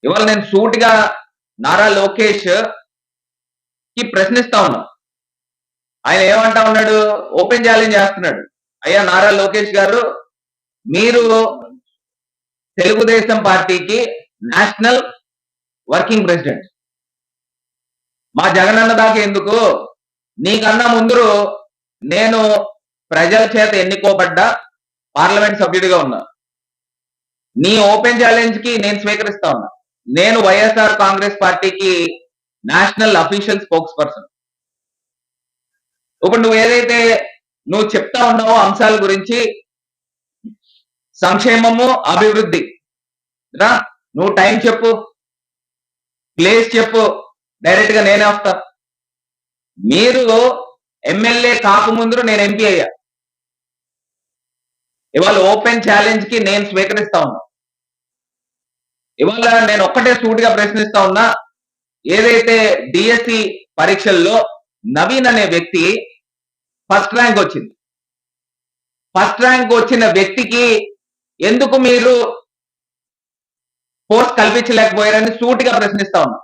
ఇవాళ నేను సూటిగా నారా లోకేష్ కి ప్రశ్నిస్తా ఉన్నా. ఆయన ఏమంటా ఉన్నాడు? ఓపెన్ ఛాలెంజ్ చేస్తున్నాడు. అయ్యా నారా లోకేష్ గారు, మీరు తెలుగుదేశం పార్టీకి నేషనల్ వర్కింగ్ ప్రెసిడెంట్. మా జగనన్న దాకా ఎందుకు? నీకన్నా ముందు నేను ప్రజల చేత ఎన్నుకోబడ్డ పార్లమెంట్ సభ్యుడిగా ఉన్నా. నీ ఓపెన్ ఛాలెంజ్ కి నేను స్వీకరిస్తా ఉన్నా. నేను వైఎస్ఆర్ కాంగ్రెస్ పార్టీకి నేషనల్ అఫీషియల్ స్పోక్స్ పర్సన్. ఇప్పుడు నువ్వు ఏదైతే నువ్వు చెప్తా ఉన్నావో అంశాల గురించి, సంక్షేమము, అభివృద్ధి, రా నువ్వు టైం చెప్పు, ప్లేస్ చెప్పు, డైరెక్ట్ గా నేనే వస్తా. మీరు ఎమ్మెల్యే కాకముందు నేను ఎంపీ అయ్యా. ఇవాళ ఓపెన్ ఛాలెంజ్ కి నేను స్వీకరిస్తా ఉన్నా. ఇవాళ నేను ఒక్కటే సూటిగా ప్రశ్నిస్తా ఉన్నా, ఏదైతే డిఎస్సి పరీక్షల్లో నవీన్ అనే వ్యక్తి ఫస్ట్ ర్యాంక్ వచ్చింది. ఫస్ట్ ర్యాంక్ వచ్చిన వ్యక్తికి ఎందుకు మీరు పోస్ట్ కల్పించలేకపోయారని సూటిగా ప్రశ్నిస్తా ఉన్నా.